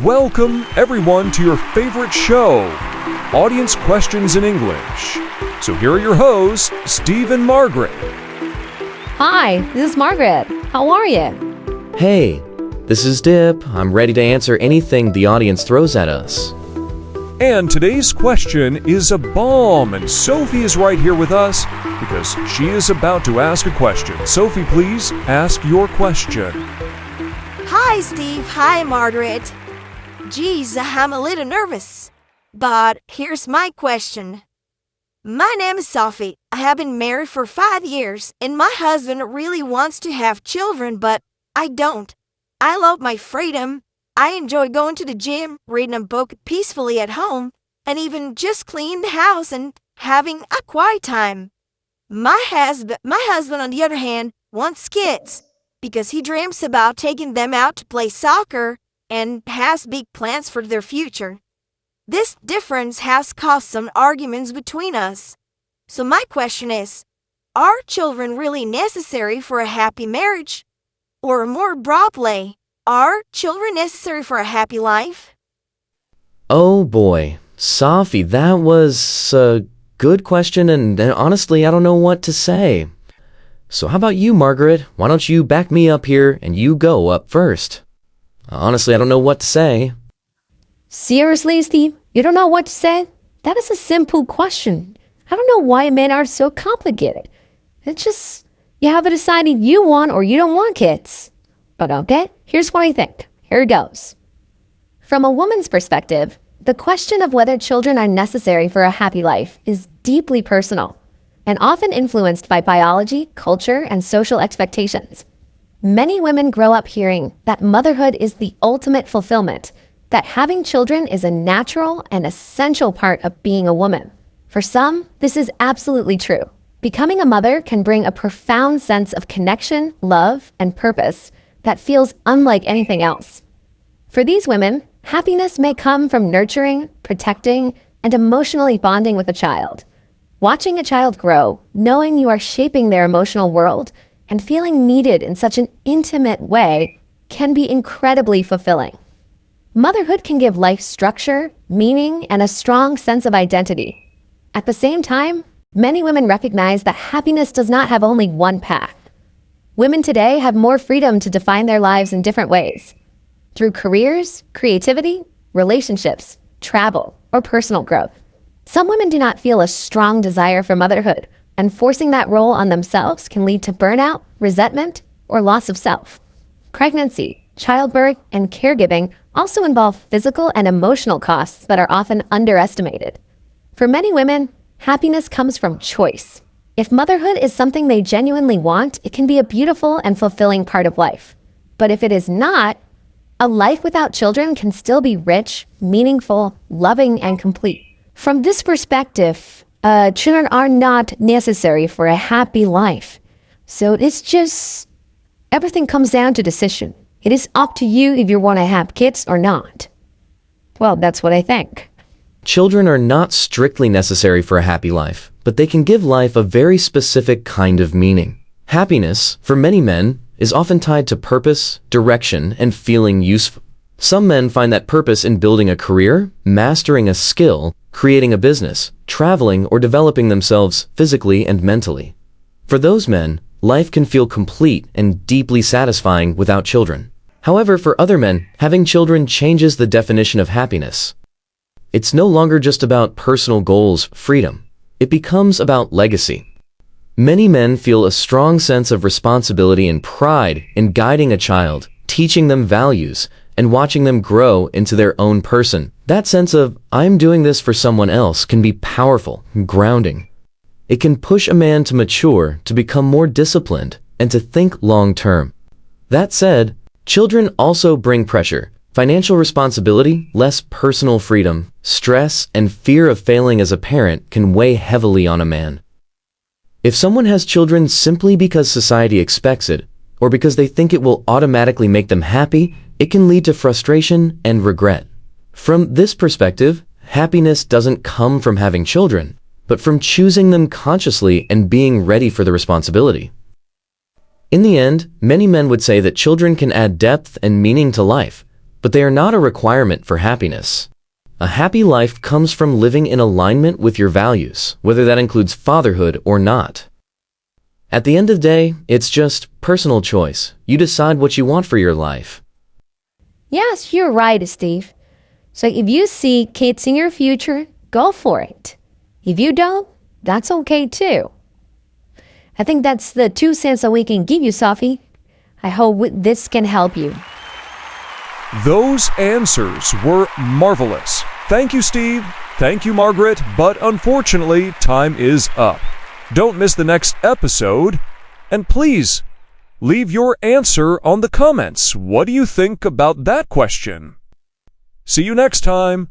Welcome, everyone, to your favorite show, Audience Questions in English. So here are your hosts, Steve and Margaret. Hi, this is Margaret. How are you? Hey, this is Dip. I'm ready to answer anything the audience throws at us. And today's question is a bomb, and Sophie is right here with us because she is about to ask a question. Sophie, please ask your question. Hi, Steve. Hi, Margaret. Geez, I'm a little nervous. But here's my question. My name is Sophie. I have been married for 5 years, and my husband really wants to have children, but I don't. I love my freedom. I enjoy going to the gym, reading a book peacefully at home, and even just cleaning the house and having a quiet time. My husband, on the other hand, wants kids because he dreams about taking them out to play soccer and has big plans for their future. This difference has caused some arguments between us. So my question is, are children really necessary for a happy marriage? Or more broadly, are children necessary for a happy life? Oh boy, Sophie, that was a good question, and honestly, I don't know what to say. So how about you, Margaret? Why don't you back me up here and you go up first? Honestly, I don't know what to say. Seriously, Steve? You don't know what to say? That is a simple question. I don't know why men are so complicated. It's just, you haven't decided you want or you don't want kids. But okay, here's what I think. Here it goes. From a woman's perspective, the question of whether children are necessary for a happy life is deeply personal and often influenced by biology, culture, and social expectations. Many women grow up hearing that motherhood is the ultimate fulfillment, that having children is a natural and essential part of being a woman. For some, this is absolutely true. Becoming a mother can bring a profound sense of connection, love, and purpose that feels unlike anything else. For these women, happiness may come from nurturing, protecting, and emotionally bonding with a child. Watching a child grow, knowing you are shaping their emotional world, and feeling needed in such an intimate way can be incredibly fulfilling. Motherhood can give life structure, meaning, and a strong sense of identity. At the same time, many women recognize that happiness does not have only one path. Women today have more freedom to define their lives in different ways, through careers, creativity, relationships, travel, or personal growth. Some women do not feel a strong desire for motherhood, and forcing that role on themselves can lead to burnout, resentment, or loss of self. Pregnancy, childbirth, and caregiving also involve physical and emotional costs that are often underestimated. For many women, happiness comes from choice. If motherhood is something they genuinely want, it can be a beautiful and fulfilling part of life. But if it is not, a life without children can still be rich, meaningful, loving, and complete. From this perspective, children are not necessary for a happy life. So it's just, everything comes down to decision. It is up to you if you want to have kids or not. Well, that's what I think. Children are not strictly necessary for a happy life, but they can give life a very specific kind of meaning. Happiness, for many men, is often tied to purpose, direction, and feeling useful. Some men find that purpose in building a career, mastering a skill, creating a business, traveling, or developing themselves physically and mentally. For those men, life can feel complete and deeply satisfying without children. However, for other men, having children changes the definition of happiness. It's no longer just about personal goals, freedom. It becomes about legacy. Many men feel a strong sense of responsibility and pride in guiding a child, teaching them values, and watching them grow into their own person. That sense of, I'm doing this for someone else, can be powerful and grounding. It can push a man to mature, to become more disciplined, and to think long-term. That said, children also bring pressure. Financial responsibility, less personal freedom, stress, and fear of failing as a parent can weigh heavily on a man. If someone has children simply because society expects it, or because they think it will automatically make them happy, it can lead to frustration and regret. From this perspective, happiness doesn't come from having children, but from choosing them consciously and being ready for the responsibility. In the end, many men would say that children can add depth and meaning to life, but they are not a requirement for happiness. A happy life comes from living in alignment with your values, whether that includes fatherhood or not. At the end of the day, it's just personal choice. You decide what you want for your life. Yes, you're right, Steve. So if you see kids in your future, go for it. If you don't, that's okay too. I think that's the 2 cents that we can give you, Sophie. I hope this can help you. Those answers were marvelous. Thank you, Steve. Thank you, Margaret. But unfortunately, time is up. Don't miss the next episode. And please, leave your answer on the comments. What do you think about that question? See you next time.